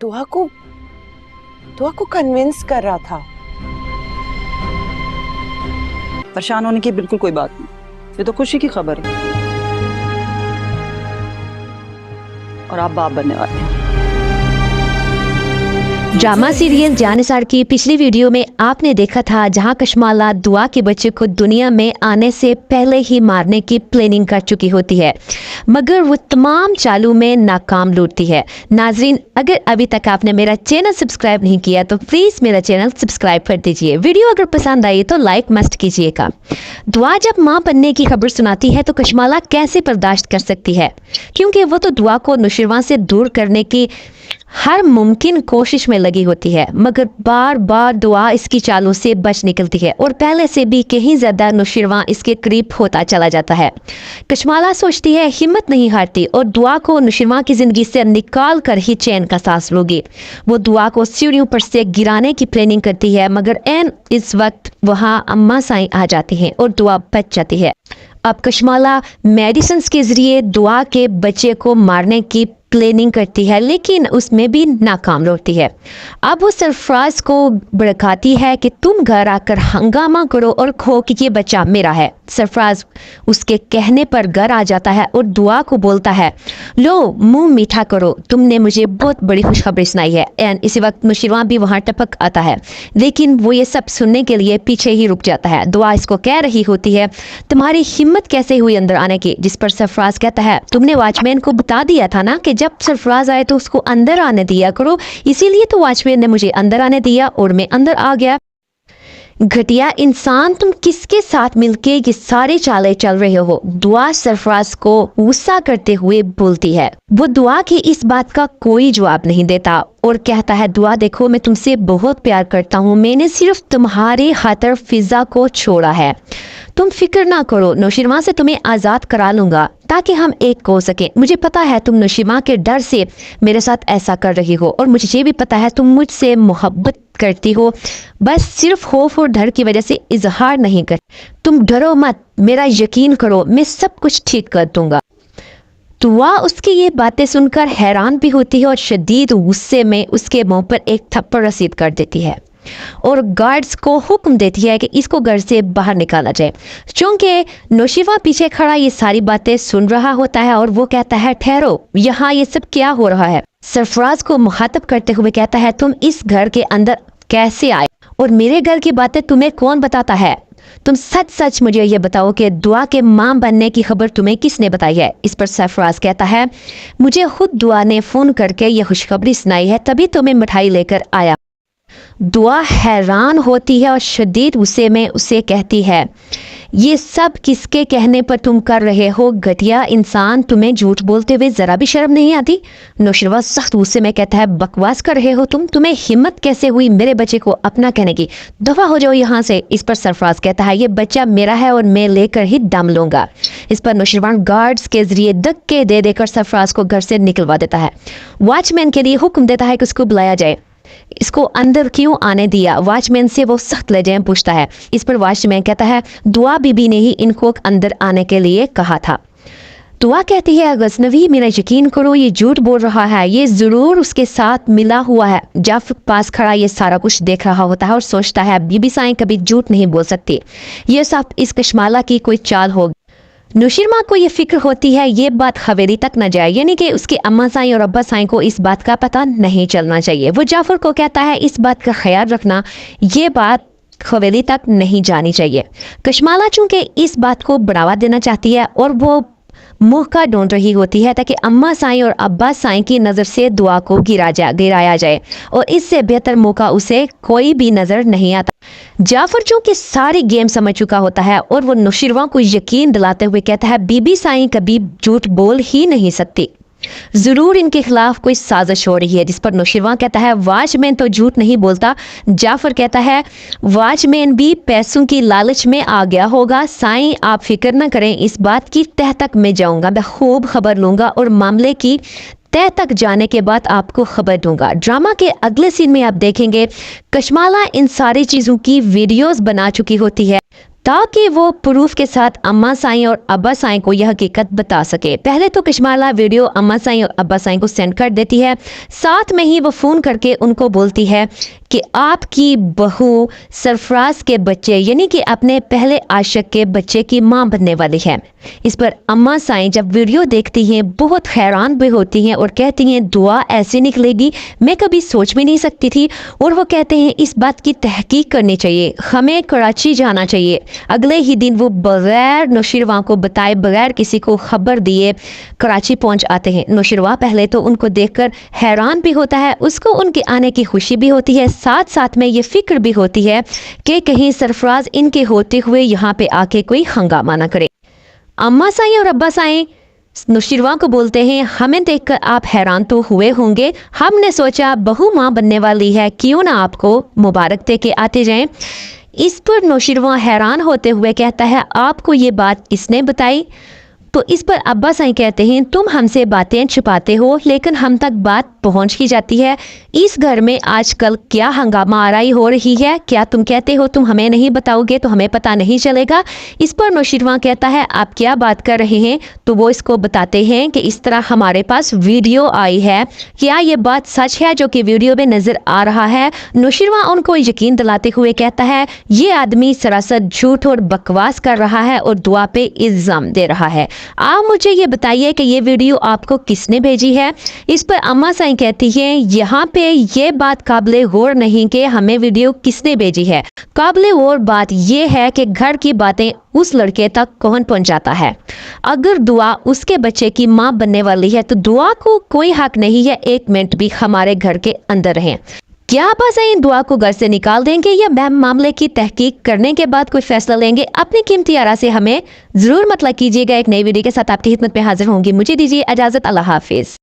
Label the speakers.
Speaker 1: दुआ को कन्विंस कर रहा था।
Speaker 2: परेशान होने की बिल्कुल कोई बात नहीं, ये तो खुशी की खबर है और आप बाप बनने वाले हैं।
Speaker 3: ड्रामा सीरियल जानिसार की पिछली वीडियो में आपने देखा था जहां कशमाला दुआ के बच्चे को दुनिया में आने से पहले ही मारने की प्लानिंग कर चुकी होती है, मगर वो तमाम चालू में नाकाम लौटती है। नाजरीन, अगर अभी तक आपने मेरा चैनल सब्सक्राइब नहीं किया तो प्लीज़ मेरा चैनल सब्सक्राइब कर दीजिए। वीडियो अगर पसंद आई तो लाइक मस्ट कीजिएगा। दुआ जब माँ बनने की खबर सुनाती है तो कशमाला कैसे बर्दाश्त कर सकती है, क्योंकि वो तो दुआ को नुशरवान से दूर करने की हर मुमकिन कोशिश में लगी होती है, मगर बार बार दुआ इसकी चालों से बच निकलती है और पहले से भी कहीं ज़्यादा नुशरवान इसके करीब होता चला जाता है। कशमाला सोचती है हिम्मत नहीं हारती और दुआ को नुशरवान की ज़िंदगी से निकाल कर ही चैन का सांस लोगी। वो दुआ को सीढ़ियों पर से गिराने की प्लानिंग करती है, मगर एन इस वक्त वहाँ अम्मा साईं आ जाती हैं और दुआ बच जाती है। अब कशमाला मेडिसिन के ज़रिए दुआ के बच्चे को मारने की प्लानिंग करती है, लेकिन उसमें भी नाकाम होती है। अब वो सरफराज को भड़काती है कि तुम घर आकर हंगामा करो और कहो कि ये बच्चा मेरा है। सरफराज उसके कहने पर घर आ जाता है और दुआ को बोलता है, लो मुंह मीठा करो, तुमने मुझे बहुत बड़ी खुशखबरी सुनाई है। एंड इसी वक्त नुशरवान भी वहाँ टपक आता है, लेकिन वो ये सब सुनने के लिए पीछे ही रुक जाता है। दुआ इसको कह रही होती है, तुम्हारी हिम्मत कैसे हुई अंदर आने की? जिस पर सरफराज कहता है, तुमने वॉचमैन को बता दिया था ना कि जब सरफराज आए तो उसको अंदर आने दिया करो, इसीलिए तो वॉचमैन ने मुझे अंदर आने दिया और मैं अंदर आ गया। घटिया इंसान, तुम किसके साथ मिलके ये सारे चाले चल रहे हो? दुआ सरफराज को गुस्सा करते हुए बोलती है। वो दुआ की इस बात का कोई जवाब नहीं देता और कहता है, दुआ देखो, मैं तुमसे बहुत प्यार करता हूँ, मैंने सिर्फ तुम्हारे खातिर फिजा को छोड़ा है, तुम फिक्र ना करो, नुशरवान से तुम्हें आज़ाद करा लूँगा ताकि हम एक हो सकें। मुझे पता है तुम नुशरवान के डर से मेरे साथ ऐसा कर रही हो और मुझे ये भी पता है तुम मुझसे मोहब्बत करती हो, बस सिर्फ खौफ और डर की वजह से इजहार नहीं कर। तुम डरो मत, मेरा यकीन करो, मैं सब कुछ ठीक कर दूंगा। दुआ उसकी ये बातें सुनकर हैरान भी होती है और शदीद गुस्से में उसके मुंह पर एक थप्पड़ रसीद कर देती है और गार्ड्स को हुक्म देती है कि इसको घर से बाहर निकाला जाए। चूंकि नुशरवान पीछे खड़ा ये सारी बातें सुन रहा होता है और वो कहता है, ठहरो, यहाँ ये सब क्या हो रहा है? सरफराज को मुखातब करते हुए कहता है, तुम इस घर के अंदर कैसे आए और मेरे घर की बातें तुम्हें कौन बताता है? तुम सच सच मुझे ये बताओ कि दुआ के मां बनने की खबर तुम्हें किसने बताई है? इस पर सरफराज कहता है, मुझे खुद दुआ ने फ़ोन करके ये खुशखबरी सुनाई है, तभी तुम्हें मिठाई लेकर आया। दुआ हैरान होती है और शदीद गुस्से में उसे कहती है, ये सब किसके कहने पर तुम कर रहे हो? घटिया इंसान, तुम्हें झूठ बोलते हुए ज़रा भी शर्म नहीं आती? नुशरवान सख्त गुस्से में कहता है, बकवास कर रहे हो तुम, तुम्हें हिम्मत कैसे हुई मेरे बच्चे को अपना कहने की? दफा हो जाओ यहाँ से। इस पर सरफराज कहता है, ये बच्चा मेरा है और मैं लेकर ही दम लूंगा। इस पर नुशरवान गार्ड्स के जरिए धक्के दे देकर सरफराज को घर से निकलवा देता है। वॉचमैन के लिए हुक्म देता है कि उसको बुलाया जाए। इसको अंदर क्यों आने दिया? वॉचमैन से वो सख्त लहजे में पूछता है। इस पर वॉचमैन कहता है, दुआ बीबी ने ही इनको अंदर आने के लिए कहा था। दुआ कहती है, गजनवी, मेरा यकीन करो, ये झूठ बोल रहा है, ये ज़रूर उसके साथ मिला हुआ है। जाफर पास खड़ा ये सारा कुछ देख रहा होता है और सोचता है, बीबी साईं कभी झूठ नहीं बोल सकती, ये सब इस कशमाला की कोई चाल होगी। नुशरवान को ये फिक्र होती है ये बात हवेली तक न जाए, यानी कि उसके अम्मा साईं और अब्बा साईं को इस बात का पता नहीं चलना चाहिए। वो जाफर को कहता है, इस बात का ख्याल रखना, ये बात हवेली तक नहीं जानी चाहिए। कशमाला चूंकि इस बात को बढ़ावा देना चाहती है और वो मुँह का ढूंढ रही होती है ताकि अम्मा साईं और अब्बा साईं की नज़र से दुआ को गिराया जाए, और इससे बेहतर मौका उसे कोई भी नज़र नहीं आता। जाफर चूंकि सारी गेम समझ चुका होता है और वो नुशरवान को यकीन दिलाते हुए कहता है, बीबी साईं कभी झूठ बोल ही नहीं सकती, जरूर इनके खिलाफ कोई साजिश हो रही है। जिस पर नुशरवान कहता है, वॉचमैन तो झूठ नहीं बोलता। जाफर कहता है, वॉचमैन भी पैसों की लालच में आ गया होगा। साईं आप फिक्र न करें, इस बात की तह तक मैं जाऊंगा, मैं खूब खबर लूंगा और मामले की तह तक जाने के बाद आपको खबर दूंगा। ड्रामा के अगले सीन में आप देखेंगे कशमाला इन सारी चीज़ों की वीडियोस बना चुकी होती है, ताकि वो प्रूफ के साथ अम्मा साईं और अब्बा साईं को यह हकीकत बता सके। पहले तो कशमाला वीडियो अम्मा साईं और अब्बा साईं को सेंड कर देती है, साथ में ही वो फ़ोन करके उनको बोलती है कि आपकी बहू सरफराज के बच्चे यानी कि अपने पहले आशिक के बच्चे की मां बनने वाली है। इस पर अम्मा साईं जब वीडियो देखती हैं बहुत हैरान भी होती हैं और कहती हैं दुआ ऐसे निकलेगी, मैं कभी सोच भी नहीं सकती थी। और वो कहते हैं इस बात की तहकीक करनी चाहिए, हमें कराची जाना चाहिए। अगले ही दिन वो बगैर नौशरवा को बताए, बगैर किसी को खबर दिए कराची पहुंच आते हैं। नौशरवा पहले तो उनको देखकर हैरान भी होता है, उसको उनके आने की खुशी भी होती है, साथ साथ में ये फिक्र भी होती है कि कहीं सरफराज इनके होते हुए यहाँ पे आके कोई हंगामा ना करे। अम्मा साईं और अब्बा साईं नौशरवा को बोलते हैं हमें देखकर आप हैरान तो हुए होंगे, हमने सोचा बहू माँ बनने वाली है, क्यों ना आपको मुबारक दे के आते जाएं। इस पर नौशरवा हैरान होते हुए कहता है आपको ये बात किसने बताई? तो इस पर अब्बा साईं कहते हैं तुम हमसे बातें छुपाते हो लेकिन हम तक बात पहुंच ही जाती है। इस घर में आजकल क्या हंगामा आराई हो रही है, क्या तुम कहते हो तुम हमें नहीं बताओगे तो हमें पता नहीं चलेगा? इस पर नौशरवा कहता है आप क्या बात कर रहे हैं? तो वो इसको बताते हैं कि इस तरह हमारे पास वीडियो आई है, क्या ये बात सच है जो कि वीडियो में नजर आ रहा है? नौशरवा उनको यकीन दिलाते हुए कहता है ये आदमी सरासर झूठ और बकवास कर रहा है और दुआ पे इल्जाम दे रहा है। आप मुझे ये बताइए कि ये वीडियो आपको किसने भेजी है? इस पर अम्मा साईं कहती हैं यहाँ पे ये बात काबिल गौर नहीं कि हमें वीडियो किसने भेजी है, काबिल गौर बात ये है कि घर की बातें उस लड़के तक कौन पहुंचाता है। अगर दुआ उसके बच्चे की माँ बनने वाली है तो दुआ को कोई हक नहीं है एक मिनट भी हमारे घर के अंदर रहें। क्या अब्बा साईं दुआ को घर से निकाल देंगे या मैम मामले की तहकीक करने के बाद कोई फैसला लेंगे? अपनी कीमती आरा से हमें जरूर मतलब कीजिएगा। एक नई वीडियो के साथ आपकी खिदमत में हाजिर होंगी। मुझे दीजिए इजाजत, अल्लाह हाफिज।